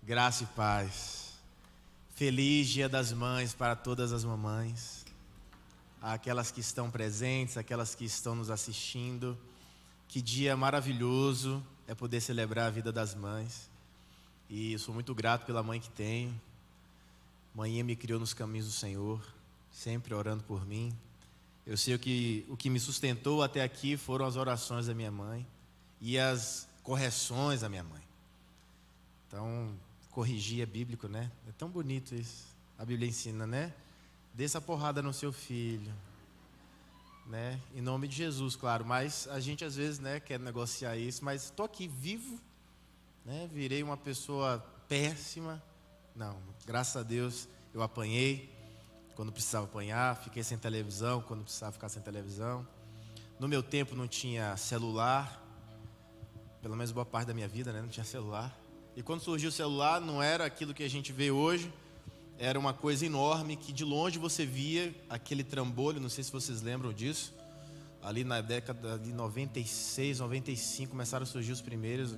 Graça e paz. Feliz Dia das Mães para todas as mamães, aquelas que estão presentes, aquelas que estão nos assistindo. Que dia maravilhoso é poder celebrar a vida das mães. E sou muito grato pela mãe que tenho. Mãinha me criou nos caminhos do Senhor, sempre orando por mim. Eu sei que o que me sustentou até aqui foram as orações da minha mãe e as correções da minha mãe. Então, corrigir é bíblico, né? É tão bonito isso. A Bíblia ensina, né? Dê essa porrada no seu filho, né? Em nome de Jesus, claro. Mas a gente às vezes, né, quer negociar isso. Mas estou aqui vivo, né? Virei uma pessoa péssima. Não, graças a Deus eu apanhei quando precisava apanhar. Fiquei sem televisão quando precisava ficar sem televisão. No meu tempo não tinha celular. Pelo menos boa parte da minha vida, né? Não tinha celular. E quando surgiu o celular, não era aquilo que a gente vê hoje, era uma coisa enorme, que de longe você via aquele trambolho, não sei se vocês lembram disso, ali na década de 96, 95, começaram a surgir os primeiros,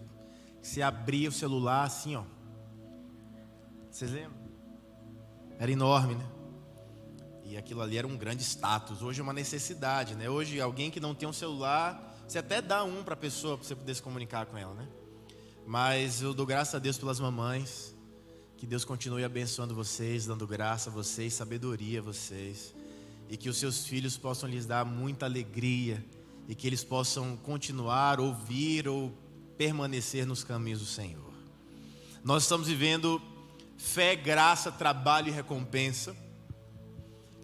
você abria o celular assim, ó. Vocês lembram? Era enorme, né? E aquilo ali era um grande status, hoje é uma necessidade, né? Hoje alguém que não tem um celular, você até dá um para a pessoa, para você poder se comunicar com ela, né? Mas eu dou graças a Deus pelas mamães. Que Deus continue abençoando vocês, dando graça a vocês, sabedoria a vocês. E que os seus filhos possam lhes dar muita alegria. E que eles possam continuar, ouvir ou permanecer nos caminhos do Senhor. Nós estamos vivendo Fé, Graça, Trabalho e Recompensa.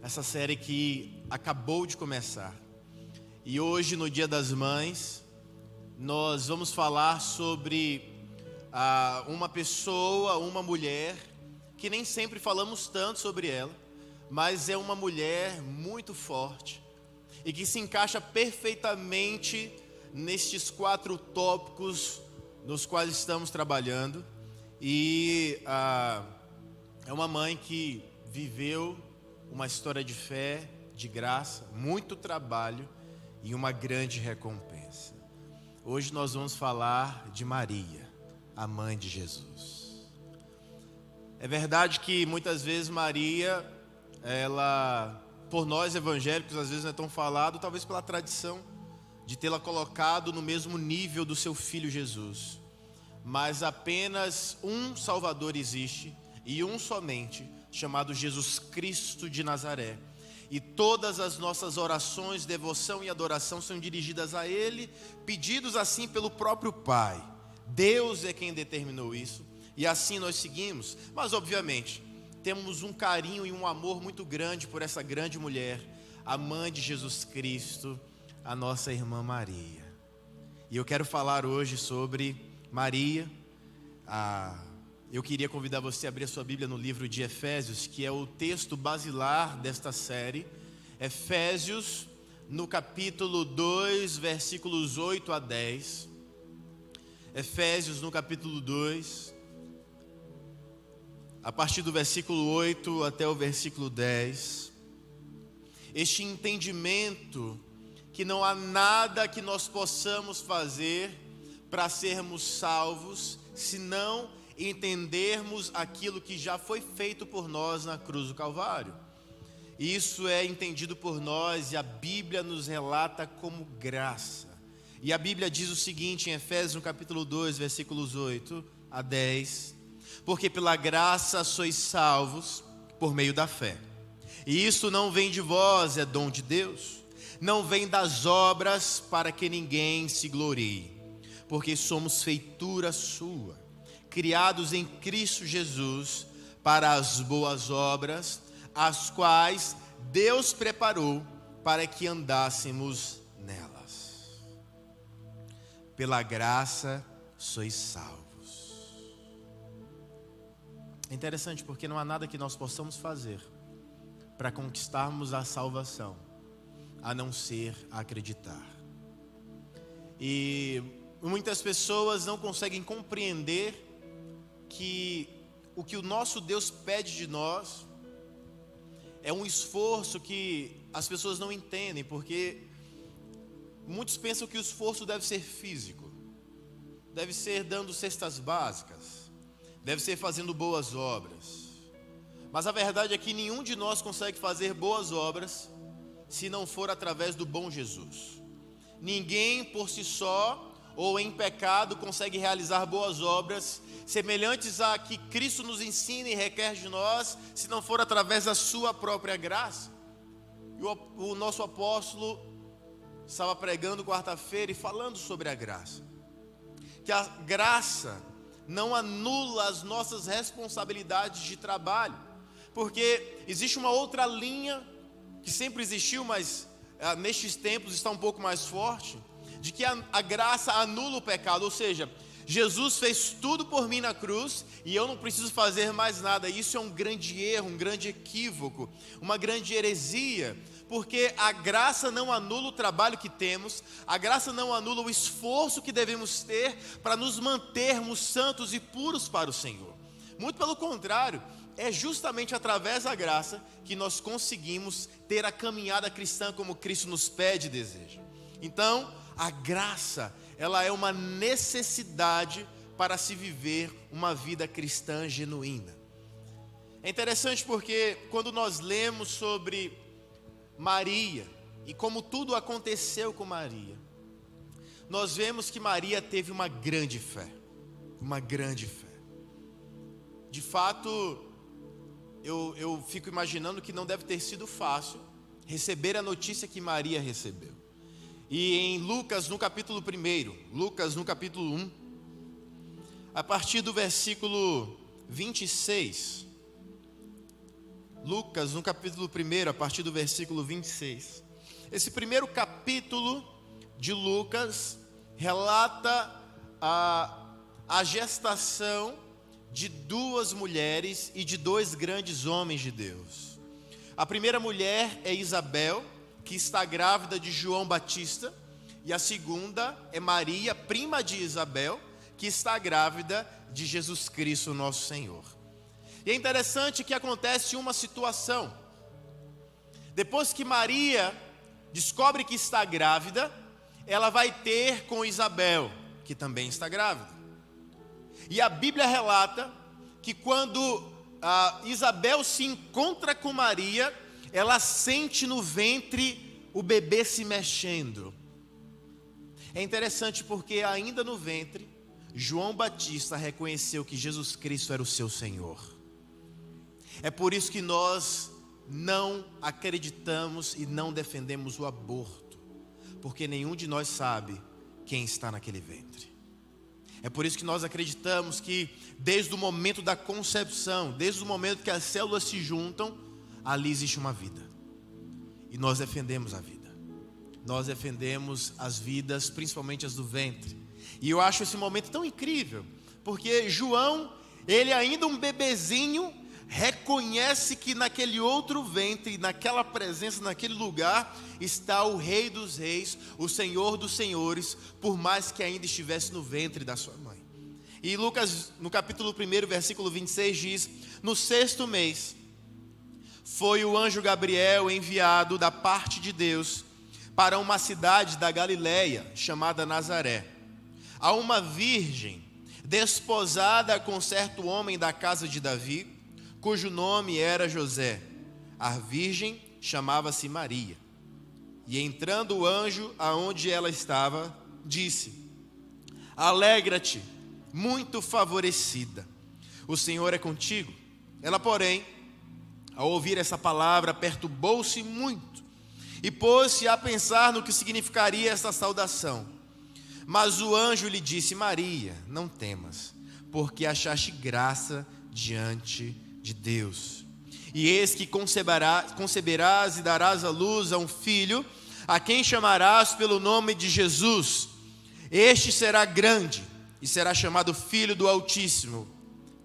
Essa série que acabou de começar. E hoje, no Dia das Mães, nós vamos falar sobre uma pessoa, uma mulher, que nem sempre falamos tanto sobre ela, mas é uma mulher muito forte e que se encaixa perfeitamente nestes 4 tópicos nos quais estamos trabalhando. E é uma mãe que viveu uma história de fé, de graça, muito trabalho e uma grande recompensa. Hoje nós vamos falar de Maria, a mãe de Jesus. É verdade que muitas vezes Maria, ela, por nós evangélicos, às vezes não é tão falado, talvez pela tradição de tê-la colocado no mesmo nível do seu filho Jesus. Mas apenas um Salvador existe, e um somente, chamado Jesus Cristo de Nazaré. E todas as nossas orações, devoção e adoração são dirigidas a Ele, pedidos assim pelo próprio Pai. Deus é quem determinou isso, e assim nós seguimos. Mas obviamente, temos um carinho e um amor muito grande por essa grande mulher, a mãe de Jesus Cristo, a nossa irmã Maria. E eu quero falar hoje sobre Maria. Eu queria convidar você a abrir a sua Bíblia no livro de Efésios, que é o texto basilar desta série. Efésios, no capítulo 2, versículos 8 a 10. Efésios, no capítulo 2, a partir do versículo 8 até o versículo 10. Este entendimento que não há nada que nós possamos fazer para sermos salvos, senão entendermos aquilo que já foi feito por nós na cruz do Calvário. Isso é entendido por nós e a Bíblia nos relata como graça. E a Bíblia diz o seguinte em Efésios, no capítulo 2, versículos 8 a 10: porque pela graça sois salvos por meio da fé. E isso não vem de vós, é dom de Deus. Não vem das obras, para que ninguém se glorie. Porque somos feitura sua, criados em Cristo Jesus para as boas obras, as quais Deus preparou para que andássemos nelas. Pela graça sois salvos. É interessante porque não há nada que nós possamos fazer para conquistarmos a salvação, a não ser acreditar. E muitas pessoas não conseguem compreender que o que o nosso Deus pede de nós é um esforço que as pessoas não entendem, porque muitos pensam que o esforço deve ser físico, deve ser dando cestas básicas, deve ser fazendo boas obras. Mas a verdade é que nenhum de nós consegue fazer boas obras se não for através do bom Jesus. Ninguém por si só ou em pecado consegue realizar boas obras semelhantes a que Cristo nos ensina e requer de nós, se não for através da sua própria graça. E o nosso apóstolo estava pregando quarta-feira e falando sobre a graça. Que a graça não anula as nossas responsabilidades de trabalho, porque existe uma outra linha que sempre existiu, mas nestes tempos está um pouco mais forte, de que a graça anula o pecado, ou seja, Jesus fez tudo por mim na cruz e eu não preciso fazer mais nada. Isso é um grande erro, um grande equívoco, uma grande heresia, porque a graça não anula o trabalho que temos, a graça não anula o esforço que devemos ter para nos mantermos santos e puros para o Senhor. Muito pelo contrário, é justamente através da graça que nós conseguimos ter a caminhada cristã como Cristo nos pede e deseja. Então, a graça, ela é uma necessidade para se viver uma vida cristã genuína. É interessante porque quando nós lemos sobre Maria e como tudo aconteceu com Maria, nós vemos que Maria teve uma grande fé. Uma grande fé. De fato, eu fico imaginando que não deve ter sido fácil receber a notícia que Maria recebeu. E em Lucas, no capítulo 1, Lucas no capítulo 1, a partir do versículo 26, Lucas no capítulo 1, a partir do versículo 26, esse primeiro capítulo de Lucas relata a gestação de duas mulheres e de dois grandes homens de Deus. A primeira mulher é Isabel, que está grávida de João Batista, e a segunda é Maria, prima de Isabel, que está grávida de Jesus Cristo, nosso Senhor. E é interessante que acontece uma situação. Depois que Maria descobre que está grávida, ela vai ter com Isabel, que também está grávida. E a Bíblia relata que quando Isabel se encontra com Maria, ela sente no ventre o bebê se mexendo. É interessante porque ainda no ventre, João Batista reconheceu que Jesus Cristo era o seu Senhor. É por isso que nós não acreditamos e não defendemos o aborto, porque nenhum de nós sabe quem está naquele ventre. É por isso que nós acreditamos que desde o momento da concepção, desde o momento que as células se juntam, ali existe uma vida. E nós defendemos a vida. Nós defendemos as vidas, principalmente as do ventre. E eu acho esse momento tão incrível, porque João, ele ainda um bebezinho, reconhece que naquele outro ventre, naquela presença, naquele lugar, está o Rei dos Reis, o Senhor dos Senhores, por mais que ainda estivesse no ventre da sua mãe. E Lucas, no capítulo 1, versículo 26, diz: no 6º mês, foi o anjo Gabriel enviado da parte de Deus para uma cidade da Galileia, chamada Nazaré, a uma virgem desposada com certo homem da casa de Davi, cujo nome era José. A virgem chamava-se Maria. E entrando o anjo aonde ela estava, disse: alegra-te, muito favorecida, o Senhor é contigo. Ela, porém, ao ouvir essa palavra, perturbou-se muito e pôs-se a pensar no que significaria esta saudação. Mas o anjo lhe disse: Maria, não temas, porque achaste graça diante de Deus. E eis que conceberás e darás à luz a um filho, a quem chamarás pelo nome de Jesus. Este será grande e será chamado Filho do Altíssimo.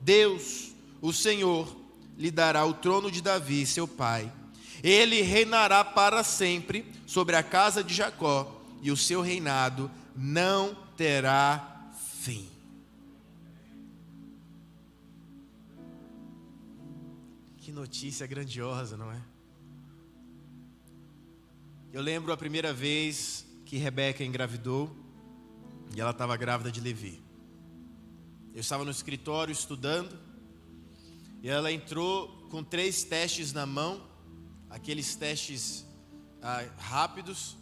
Deus, o Senhor, lhe dará o trono de Davi, seu pai. Ele reinará para sempre sobre a casa de Jacó, e o seu reinado não terá fim. Que notícia grandiosa, não é? Eu lembro a primeira vez que Rebeca engravidou, e ela estava grávida de Levi. Eu estava no escritório estudando, e ela entrou com 3 testes na mão, aqueles testes rápidos,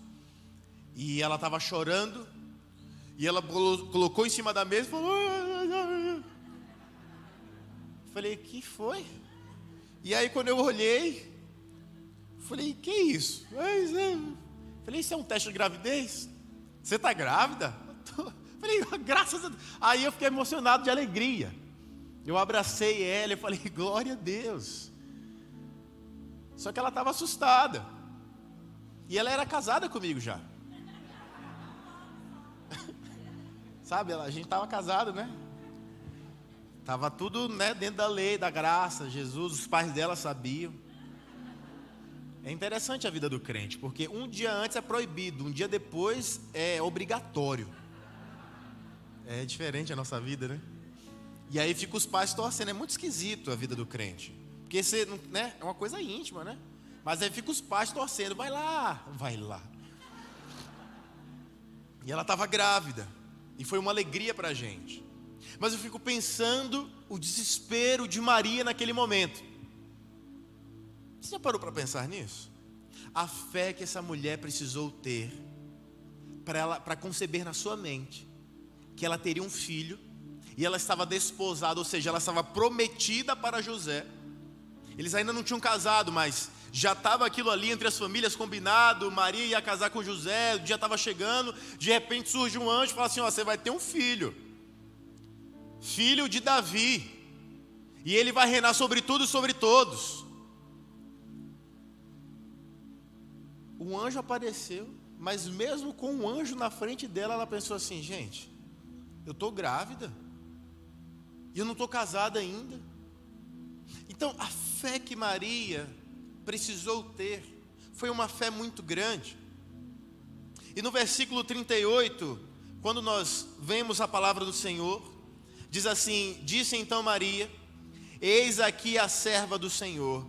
e ela estava chorando, e ela colocou em cima da mesa e falou... Falei, que foi? E aí quando eu olhei, falei, que isso? Falei, isso é um teste de gravidez? Você está grávida? Falei, graças a Deus. Aí eu fiquei emocionado de alegria. Eu abracei ela e falei, glória a Deus. Só que ela estava assustada. E ela era casada comigo já. Sabe, a gente estava casado, né? Estava tudo, né, dentro da lei, da graça. Jesus, os pais dela sabiam. É interessante a vida do crente, porque um dia antes é proibido, um dia depois é obrigatório. É diferente a nossa vida, né? E aí fica os pais torcendo. É muito esquisito a vida do crente, porque você, né, é uma coisa íntima, né? Mas aí fica os pais torcendo. Vai lá, vai lá. E ela estava grávida, e foi uma alegria para a gente. Mas eu fico pensando o desespero de Maria naquele momento. Você já parou para pensar nisso? A fé que essa mulher precisou ter para conceber na sua mente que ela teria um filho, e ela estava desposada, ou seja, ela estava prometida para José. Eles ainda não tinham casado, mas já estava aquilo ali entre as famílias combinado. Maria ia casar com José, o dia estava chegando. De repente surge um anjo e fala assim, você vai ter um filho, filho de Davi, e ele vai reinar sobre tudo e sobre todos. O anjo apareceu, mas mesmo com o anjo na frente dela, ela pensou assim, gente, eu estou grávida, e eu não estou casada ainda. Então a fé que Maria precisou ter foi uma fé muito grande. E no versículo 38, quando nós vemos a palavra do Senhor, diz assim, disse então Maria, eis aqui a serva do Senhor,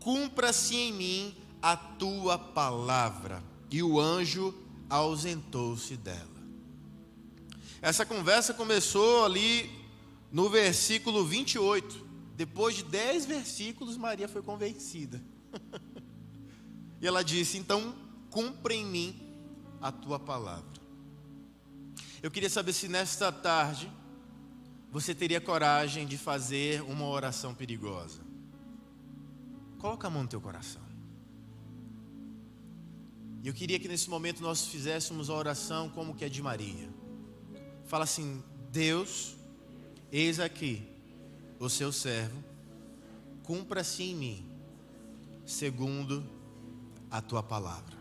cumpra-se em mim a tua palavra. E o anjo ausentou-se dela. Essa conversa começou ali no versículo 28. Depois de 10 versículos, Maria foi convencida. E ela disse, então, cumpra em mim a tua palavra. Eu queria saber se nesta tarde você teria coragem de fazer uma oração perigosa. Coloca a mão no teu coração. E eu queria que nesse momento nós fizéssemos a oração como que é de Maria. Fala assim, Deus, eis aqui o seu servo, cumpra-se em mim, segundo a tua palavra.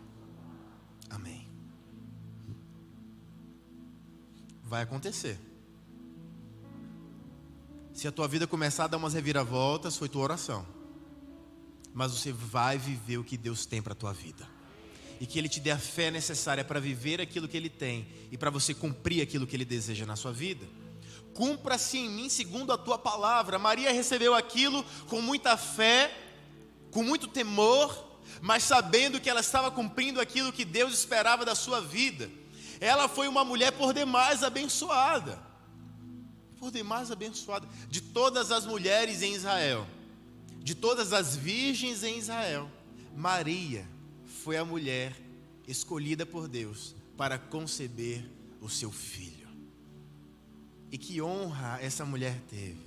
Amém. Vai acontecer. Se a tua vida começar a dar umas reviravoltas, foi tua oração. Mas você vai viver o que Deus tem para a tua vida. E que Ele te dê a fé necessária para viver aquilo que Ele tem e para você cumprir aquilo que Ele deseja na sua vida. Cumpra-se em mim segundo a tua palavra. Maria recebeu aquilo com muita fé, com muito temor, mas sabendo que ela estava cumprindo aquilo que Deus esperava da sua vida. Ela foi uma mulher por demais abençoada. Por demais abençoada. De todas as mulheres em Israel, de todas as virgens em Israel, Maria foi a mulher escolhida por Deus para conceber o seu filho. E que honra essa mulher teve,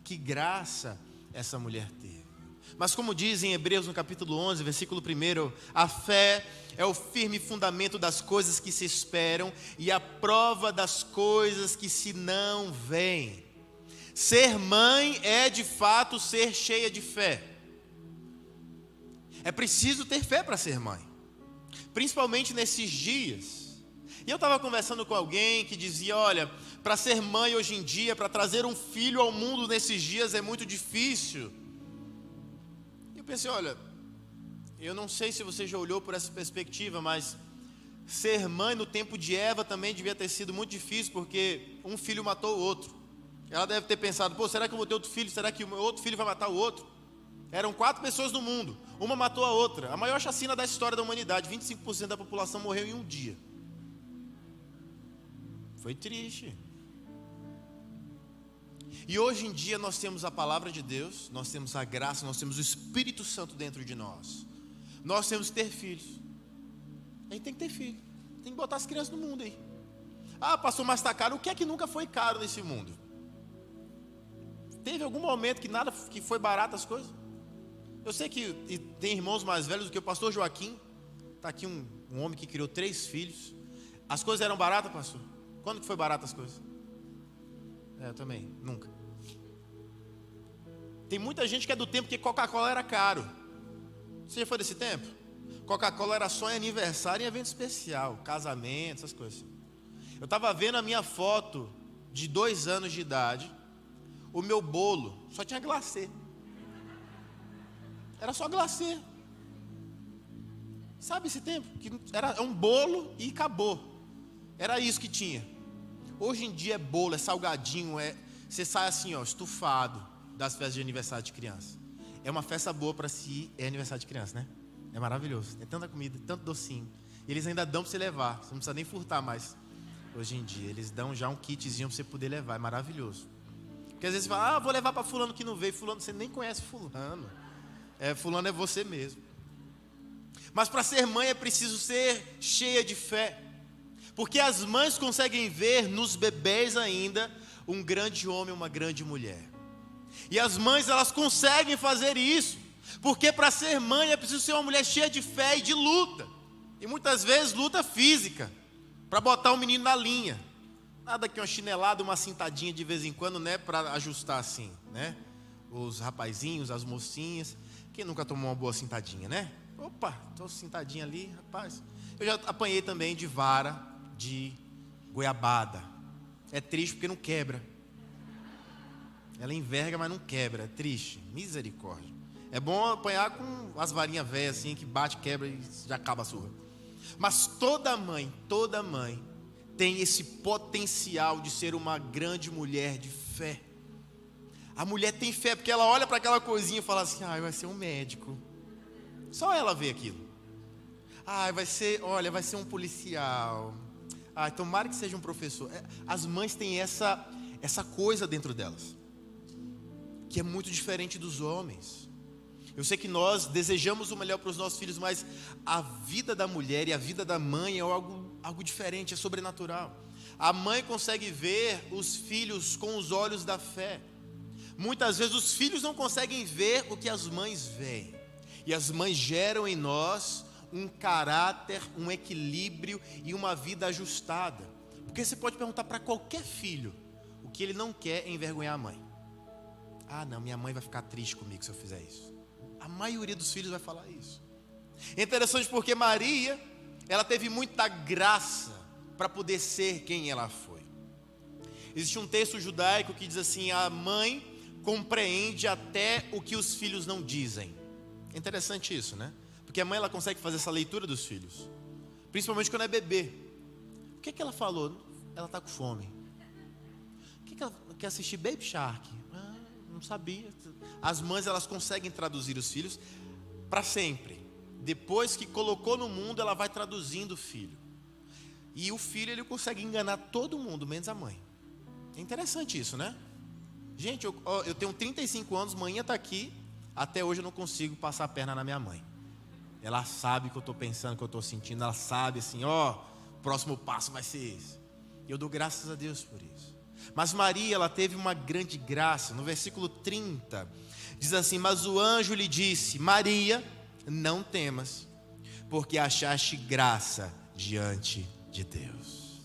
que graça essa mulher teve. Mas como diz em Hebreus no capítulo 11, versículo 1, a fé é o firme fundamento das coisas que se esperam e a prova das coisas que se não veem. Ser mãe é de fato ser cheia de fé. É preciso ter fé para ser mãe, principalmente nesses dias. E eu estava conversando com alguém que dizia, olha, para ser mãe hoje em dia, para trazer um filho ao mundo nesses dias é muito difícil. E eu pensei, olha, eu não sei se você já olhou por essa perspectiva, mas ser mãe no tempo de Eva também devia ter sido muito difícil, porque um filho matou o outro. Ela deve ter pensado, pô, será que eu vou ter outro filho? Será que o meu outro filho vai matar o outro? Eram 4 pessoas no mundo, uma matou a outra. A maior chacina da história da humanidade, 25% da população morreu em um dia. Foi triste. E hoje em dia nós temos a palavra de Deus, nós temos a graça, nós temos o Espírito Santo dentro de nós. Nós temos que ter filhos. A gente tem que ter filho, tem que botar as crianças no mundo aí. Ah, pastor, mas está caro. O que é que nunca foi caro nesse mundo? Teve algum momento que foi barato as coisas? Eu sei que tem irmãos mais velhos do que o pastor Joaquim. Está aqui um homem que criou 3 filhos. As coisas eram baratas, pastor? Quando que foi barata as coisas? Eu também, nunca. Tem muita gente que é do tempo que Coca-Cola era caro. Você já foi desse tempo? Coca-Cola era só em aniversário e evento especial, casamento, essas coisas. Eu estava vendo a minha foto de 2 anos de idade. O meu bolo só tinha glacê. Era só glacê. Sabe esse tempo? Que era um bolo e acabou. Era isso que tinha. Hoje em dia é bolo, é salgadinho, você sai assim, ó, estufado das festas de aniversário de criança. É uma festa boa para si, é aniversário de criança, né? É maravilhoso. Tem tanta comida, tanto docinho. E eles ainda dão para você levar. Você não precisa nem furtar mais. Hoje em dia, eles dão já um kitzinho para você poder levar. É maravilhoso. Porque às vezes você fala, vou levar para fulano que não veio. Fulano, você nem conhece fulano. Fulano é você mesmo. Mas para ser mãe é preciso ser cheia de fé. Porque as mães conseguem ver nos bebês ainda um grande homem, uma grande mulher. E as mães, elas conseguem fazer isso. Porque para ser mãe é preciso ser uma mulher cheia de fé e de luta. E muitas vezes luta física. Para botar o menino na linha. Nada que uma chinelada, uma cintadinha de vez em quando, né? Para ajustar assim, né? Os rapazinhos, as mocinhas. Quem nunca tomou uma boa cintadinha, né? Opa, estou cintadinha ali, rapaz. Eu já apanhei também de vara de goiabada. É triste porque não quebra. Ela enverga, mas não quebra. É triste. Misericórdia. É bom apanhar com as varinhas velhas assim, que bate, quebra e já acaba a surra. Mas toda mãe tem esse potencial de ser uma grande mulher de fé. A mulher tem fé porque ela olha para aquela coisinha e fala assim, vai ser um médico. Só ela vê aquilo. Vai ser um policial. Tomara que seja um professor. As mães têm essa coisa dentro delas, que é muito diferente dos homens. Eu sei que nós desejamos o melhor para os nossos filhos, mas a vida da mulher e a vida da mãe é algo diferente, é sobrenatural. A mãe consegue ver os filhos com os olhos da fé. Muitas vezes os filhos não conseguem ver o que as mães veem. E as mães geram em nós um caráter, um equilíbrio e uma vida ajustada. Porque você pode perguntar para qualquer filho, o que ele não quer é envergonhar a mãe. Não, minha mãe vai ficar triste comigo se eu fizer isso. A maioria dos filhos vai falar isso. É interessante porque Maria, ela teve muita graça para poder ser quem ela foi. Existe um texto judaico que diz assim, a mãe compreende até o que os filhos não dizem. É interessante isso, né? Porque a mãe, ela consegue fazer essa leitura dos filhos. Principalmente quando é bebê. O que ela falou? Ela está com fome. O que ela quer assistir? Baby Shark. Não sabia. As mães, elas conseguem traduzir os filhos para sempre. Depois que colocou no mundo, ela vai traduzindo o filho. E o filho, ele consegue enganar todo mundo, menos a mãe. É interessante isso, né? Gente, eu tenho 35 anos, manhã está aqui. Até hoje eu não consigo passar a perna na minha mãe. Ela sabe o que eu estou pensando, o que eu estou sentindo. Ela sabe assim, o próximo passo vai ser esse. Eu dou graças a Deus por isso. Mas Maria, ela teve uma grande graça. No versículo 30, diz assim, mas o anjo lhe disse, Maria, não temas, porque achaste graça diante de Deus.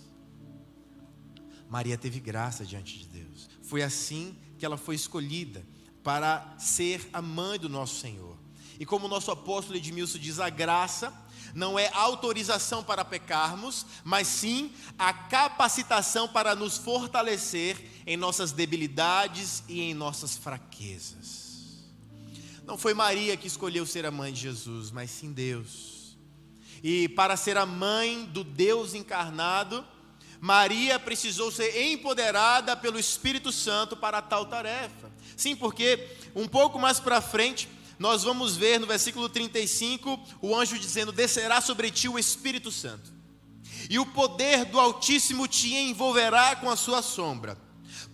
Maria teve graça diante de Deus. Foi assim que ela foi escolhida para ser a mãe do nosso Senhor. E como o nosso apóstolo Edmilson diz, a graça não é autorização para pecarmos, mas sim a capacitação para nos fortalecer em nossas debilidades e em nossas fraquezas. Não foi Maria que escolheu ser a mãe de Jesus, mas sim Deus. E para ser a mãe do Deus encarnado, Maria precisou ser empoderada pelo Espírito Santo para tal tarefa. Sim, porque um pouco mais para frente, nós vamos ver no versículo 35, o anjo dizendo, descerá sobre ti o Espírito Santo, e o poder do Altíssimo te envolverá com a sua sombra.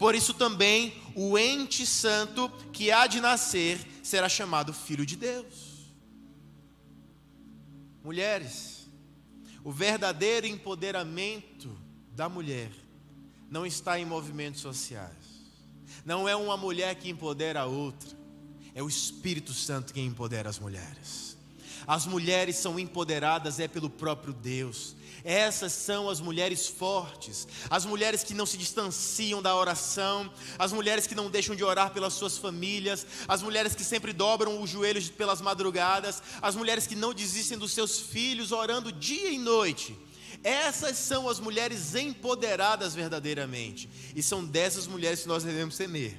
Por isso também o ente santo que há de nascer será chamado Filho de Deus. Mulheres, o verdadeiro empoderamento da mulher não está em movimentos sociais. Não é uma mulher que empodera a outra. É o Espírito Santo quem empodera as mulheres. As mulheres são empoderadas pelo próprio Deus. Essas são as mulheres fortes, as mulheres que não se distanciam da oração, as mulheres que não deixam de orar pelas suas famílias, as mulheres que sempre dobram os joelhos pelas madrugadas, as mulheres que não desistem dos seus filhos orando dia e noite. Essas são as mulheres empoderadas verdadeiramente, e são dessas mulheres que nós devemos temer,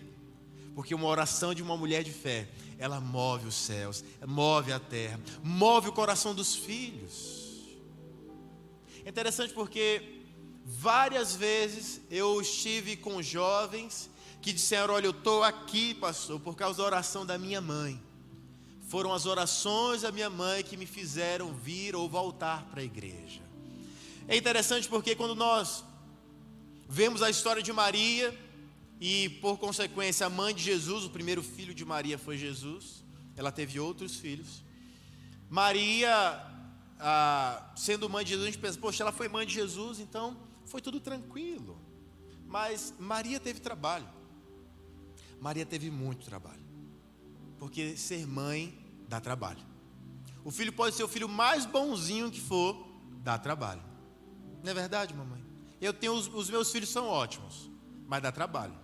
porque uma oração de uma mulher de fé, ela move os céus, move a terra, move o coração dos filhos. É interessante porque várias vezes eu estive com jovens que disseram: olha, eu estou aqui, pastor, por causa da oração da minha mãe. Foram as orações da minha mãe que me fizeram vir ou voltar para a igreja. É interessante porque quando nós vemos a história de Maria, e por consequência a mãe de Jesus, o primeiro filho de Maria foi Jesus, ela teve outros filhos. Maria, sendo mãe de Jesus, a gente pensa: poxa, ela foi mãe de Jesus, então foi tudo tranquilo. Mas Maria teve trabalho. Maria teve muito trabalho, porque ser mãe dá trabalho. O filho pode ser o filho mais bonzinho que for, dá trabalho. Não é verdade, mamãe? Eu tenho os meus filhos são ótimos, mas dá trabalho,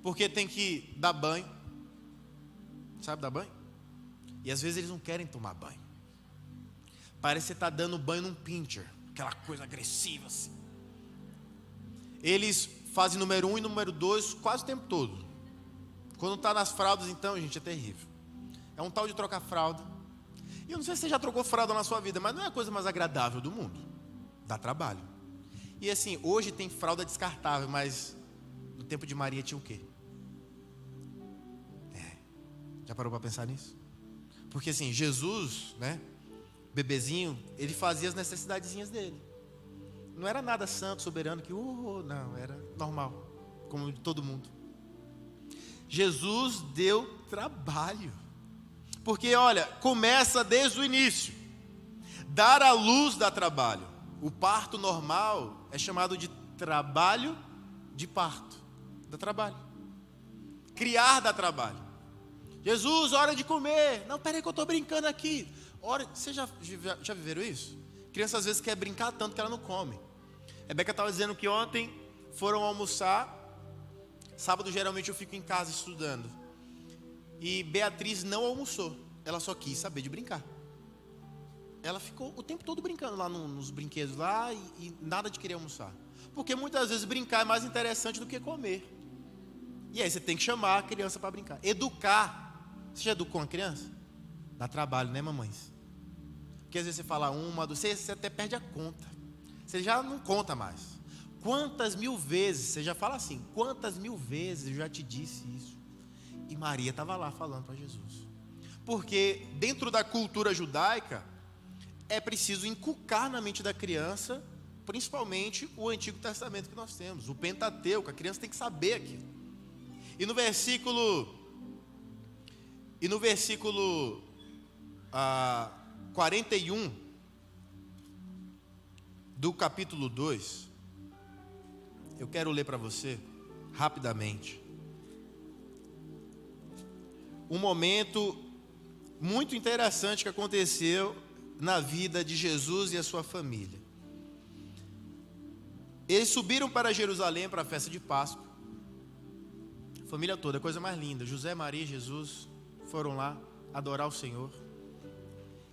porque tem que dar banho. Sabe dar banho? E às vezes eles não querem tomar banho. Parece que você está dando banho num pincher, aquela coisa agressiva assim. Eles fazem número 1 e número 2 quase o tempo todo. Quando está nas fraldas, então, gente, é terrível. É um tal de trocar fralda. E eu não sei se você já trocou fralda na sua vida, mas não é a coisa mais agradável do mundo. Dá trabalho. E assim, hoje tem fralda descartável, mas no tempo de Maria tinha o quê? Já parou para pensar nisso? Porque assim, Jesus, né, bebezinho, ele fazia as necessidadezinhas dele. Não era nada santo, soberano, que não, era normal, como de todo mundo. Jesus deu trabalho. Porque olha, começa desde o início. Dar à luz dá trabalho. O parto normal é chamado de trabalho de parto. Dá trabalho. Criar dá trabalho. Jesus, hora de comer. Não, peraí que eu estou brincando aqui. Vocês já viveram isso? Criança às vezes quer brincar tanto que ela não come. Rebeca estava dizendo que ontem foram almoçar. Sábado geralmente eu fico em casa estudando. E Beatriz não almoçou. Ela só quis saber de brincar. Ela ficou o tempo todo brincando lá nos brinquedos lá e nada de querer almoçar. Porque muitas vezes brincar é mais interessante do que comer. E aí você tem que chamar a criança para brincar. Educar. Você já educou uma criança? Dá trabalho, né, mamães? Porque às vezes você fala uma, duas, você até perde a conta. Você já não conta mais. Quantas mil vezes, você já fala assim, quantas mil vezes eu já te disse isso? E Maria estava lá falando para Jesus. Porque dentro da cultura judaica, é preciso inculcar na mente da criança, principalmente o Antigo Testamento que nós temos, o Pentateuco. A criança tem que saber aquilo. E no versículo 41 do capítulo 2, eu quero ler para você rapidamente um momento muito interessante que aconteceu na vida de Jesus e a sua família. Eles subiram para Jerusalém para a festa de Páscoa. Família toda, coisa mais linda. José, Maria e Jesus foram lá adorar o Senhor.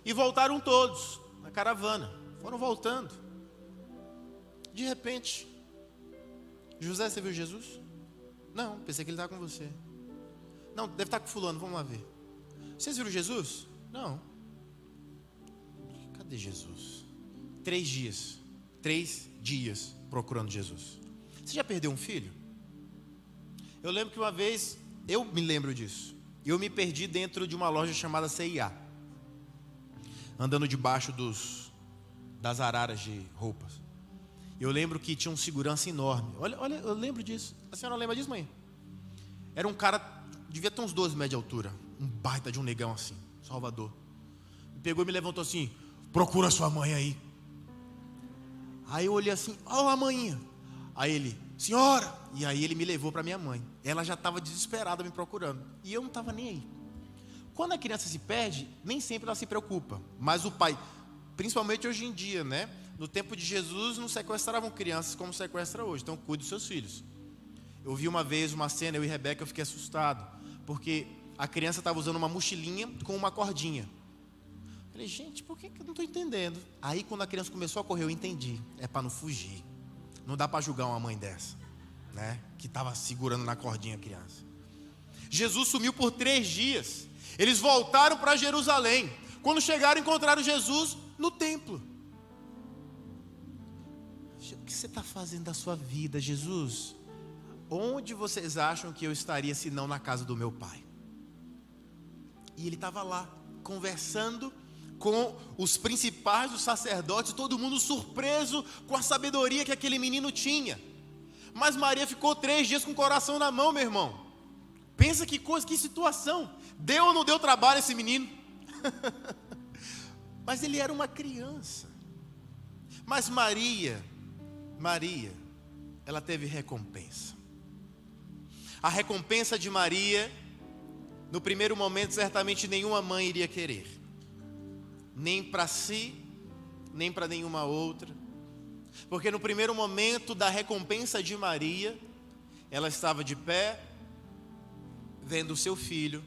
E voltaram todos na caravana. Foram voltando. De repente, José, você viu Jesus? Não, pensei que ele estava com você. Não, deve estar com fulano, vamos lá ver. Vocês viram Jesus? Não. Cadê Jesus? 3 dias procurando Jesus. Você já perdeu um filho? Eu lembro que uma vez, eu me lembro disso. Eu me perdi dentro de uma loja chamada C&A, andando debaixo das araras de roupas. Eu lembro que tinha um segurança enorme. Olha, eu lembro disso. A senhora lembra disso, mãe? Era um cara, devia ter uns 12 metros de altura. Um baita de um negão assim, Salvador. Me pegou e me levantou assim: procura sua mãe aí. Aí eu olhei assim: ó a maninha. Aí ele: senhora. E aí ele me levou para minha mãe. Ela já estava desesperada me procurando. E eu não estava nem aí. Quando a criança se perde, nem sempre ela se preocupa. Mas o pai, principalmente hoje em dia, né? No tempo de Jesus não sequestravam crianças como sequestra hoje. Então cuide dos seus filhos. Eu vi uma vez uma cena, eu e Rebeca, eu fiquei assustado. Porque a criança estava usando uma mochilinha com uma cordinha. Falei: gente, por que eu não estou entendendo? Aí quando a criança começou a correr, eu entendi. É para não fugir. Não dá para julgar uma mãe dessa, né? Que estava segurando na cordinha a criança. Jesus sumiu por 3 dias. Eles voltaram para Jerusalém. Quando chegaram, encontraram Jesus no templo. O que você está fazendo da sua vida, Jesus? Onde vocês acham que eu estaria se não na casa do meu pai? E ele estava lá, conversando com os principais, os sacerdotes, todo mundo surpreso com a sabedoria que aquele menino tinha. Mas Maria ficou 3 dias com o coração na mão, meu irmão. Pensa que coisa, que situação. Deu ou não deu trabalho esse menino? Mas ele era uma criança. Mas Maria, ela teve recompensa. A recompensa de Maria, no primeiro momento, certamente nenhuma mãe iria querer. Nem para si, nem para nenhuma outra. Porque no primeiro momento da recompensa de Maria, ela estava de pé, vendo o seu filho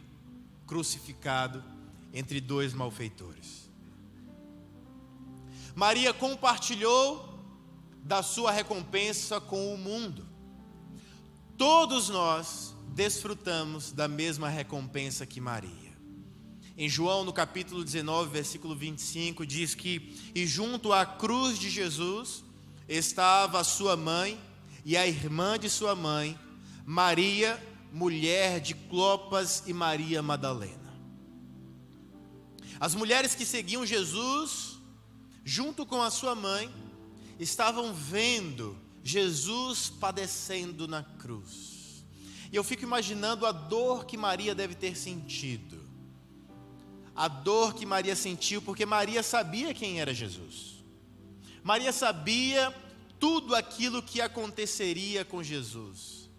crucificado entre 2 malfeitores. Maria compartilhou da sua recompensa com o mundo. Todos nós desfrutamos da mesma recompensa que Maria. Em João, no capítulo 19, versículo 25, diz que: e junto à cruz de Jesus estava a sua mãe e a irmã de sua mãe, Maria, mulher de Clopas, e Maria Madalena. As mulheres que seguiam Jesus, junto com a sua mãe, estavam vendo Jesus padecendo na cruz. E eu fico imaginando a dor que Maria deve ter sentido. A dor que Maria sentiu, porque Maria sabia quem era Jesus. Maria sabia tudo aquilo que aconteceria com Jesus.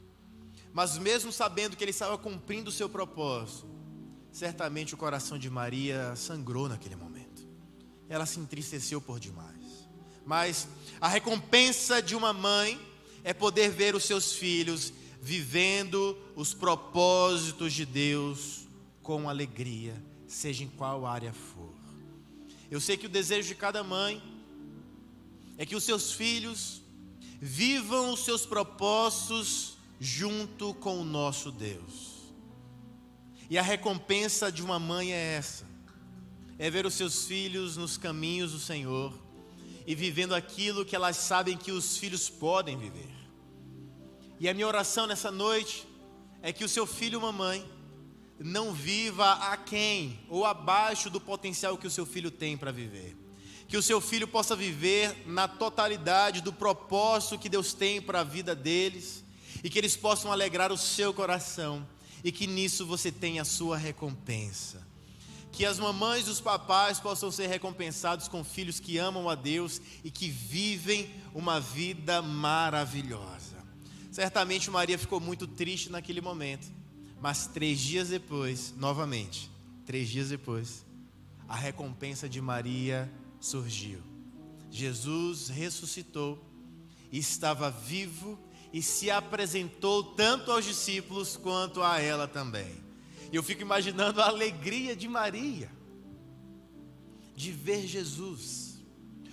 Mas mesmo sabendo que ele estava cumprindo o seu propósito, certamente o coração de Maria sangrou naquele momento. Ela se entristeceu por demais. Mas a recompensa de uma mãe é poder ver os seus filhos vivendo os propósitos de Deus com alegria, seja em qual área for. Eu sei que o desejo de cada mãe é que os seus filhos vivam os seus propósitos junto com o nosso Deus. E a recompensa de uma mãe é essa: é ver os seus filhos nos caminhos do Senhor e vivendo aquilo que elas sabem que os filhos podem viver. E a minha oração nessa noite é que o seu filho, mamãe, não viva aquém ou abaixo do potencial que o seu filho tem para viver. Que o seu filho possa viver na totalidade do propósito que Deus tem para a vida deles, e que eles possam alegrar o seu coração, e que nisso você tenha a sua recompensa. Que as mamães e os papais possam ser recompensados com filhos que amam a Deus e que vivem uma vida maravilhosa. Certamente Maria ficou muito triste naquele momento, mas 3 dias depois, novamente, 3 dias depois, a recompensa de Maria surgiu. Jesus ressuscitou, estava vivo e se apresentou tanto aos discípulos quanto a ela também. E eu fico imaginando a alegria de Maria de ver Jesus.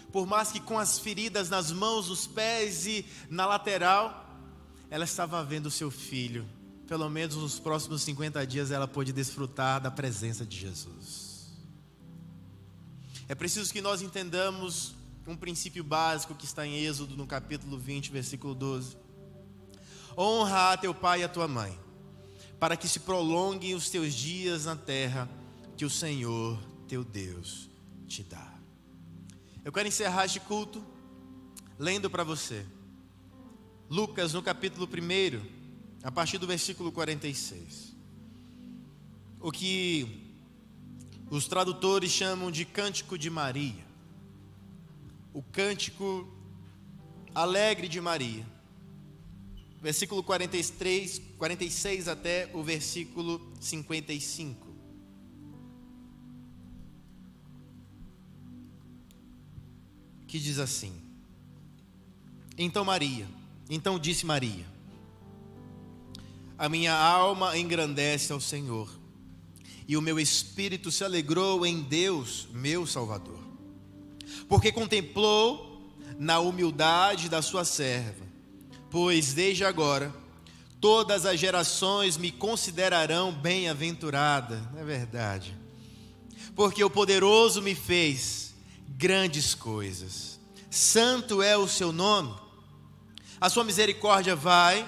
Por mais que com as feridas nas mãos, nos pés e na lateral, ela estava vendo o seu filho. Pelo menos nos próximos 50 dias ela pôde desfrutar da presença de Jesus. É preciso que nós entendamos um princípio básico que está em Êxodo, no capítulo 20, versículo 12. Honra a teu pai e a tua mãe, para que se prolonguem os teus dias na terra que o Senhor teu Deus te dá. Eu quero encerrar este culto lendo para você. Lucas, no capítulo 1, a partir do versículo 46. O que os tradutores chamam de Cântico de Maria. O Cântico Alegre de Maria. Versículo 46 até o versículo 55. Que diz assim: Então disse Maria: a minha alma engrandece ao Senhor, e o meu espírito se alegrou em Deus, meu Salvador, porque contemplou na humildade da sua serva. Pois desde agora todas as gerações me considerarão bem-aventurada. Não é verdade? Porque o poderoso me fez grandes coisas. Santo é o seu nome. A sua misericórdia vai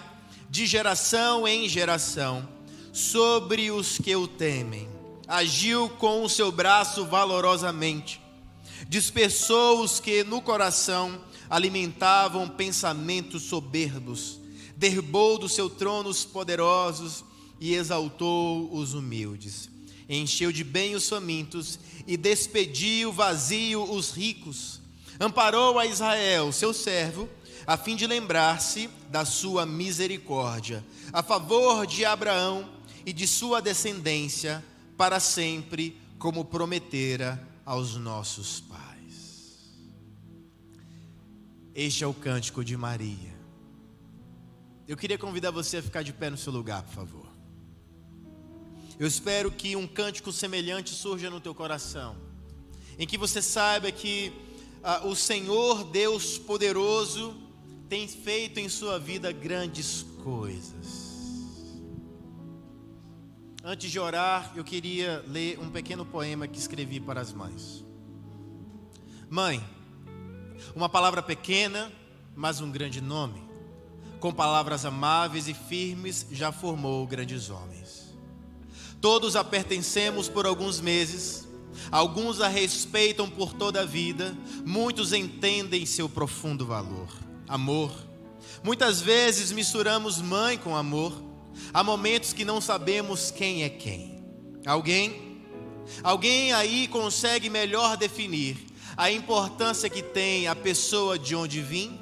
de geração em geração sobre os que o temem. Agiu com o seu braço valorosamente. Dispersou os que no coração alimentavam pensamentos soberbos. Derrubou do seu trono os poderosos e exaltou os humildes. Encheu de bem os famintos e despediu vazio os ricos. Amparou a Israel, seu servo, a fim de lembrar-se da sua misericórdia, a favor de Abraão e de sua descendência, para sempre, como prometera aos nossos pais. Este é o Cântico de Maria. Eu queria convidar você a ficar de pé no seu lugar, por favor. Eu espero que um cântico semelhante surja no teu coração, em que você saiba que o Senhor Deus poderoso tem feito em sua vida grandes coisas. Antes de orar, eu queria ler um pequeno poema que escrevi para as mães. Mãe, uma palavra pequena, mas um grande nome, com palavras amáveis e firmes, já formou grandes homens. Todos a pertencemos por alguns meses, alguns a respeitam por toda a vida, muitos entendem seu profundo valor. Amor. Muitas vezes misturamos mãe com amor. Há momentos que não sabemos quem é quem. Alguém aí consegue melhor definir a importância que tem a pessoa de onde vim?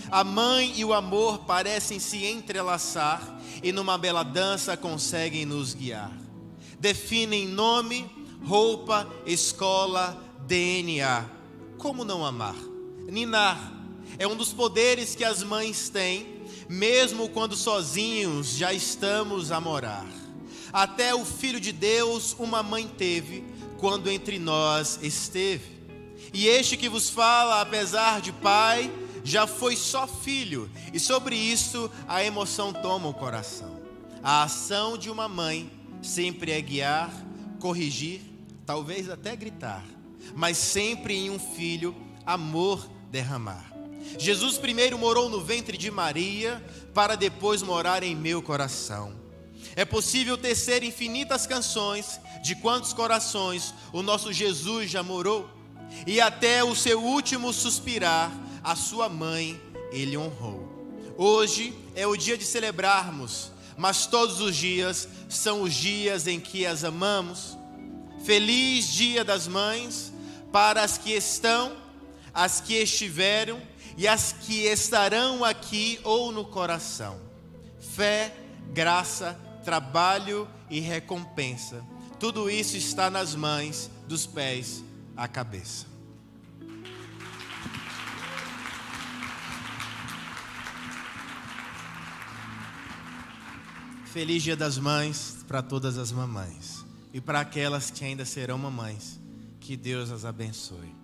A mãe e o amor parecem se entrelaçar e numa bela dança conseguem nos guiar. Definem nome, roupa, escola, DNA. Como não amar? Ninar é um dos poderes que as mães têm, mesmo quando sozinhos já estamos a morar. Até o Filho de Deus uma mãe teve, quando entre nós esteve. E este que vos fala, apesar de pai, já foi só filho, e sobre isso a emoção toma o coração. A ação de uma mãe sempre é guiar, corrigir, talvez até gritar, mas sempre em um filho amor derramar. Jesus primeiro morou no ventre de Maria, para depois morar em meu coração. É possível tecer infinitas canções de quantos corações o nosso Jesus já morou, e até o seu último suspirar, a sua mãe ele honrou. Hoje é o dia de celebrarmos, mas todos os dias são os dias em que as amamos. Feliz Dia das Mães para as que estão, as que estiveram e as que estarão aqui ou no coração. Fé, graça, trabalho e recompensa. Tudo isso está nas mães, dos pés à cabeça. Feliz Dia das Mães para todas as mamães e para aquelas que ainda serão mamães. Que Deus as abençoe.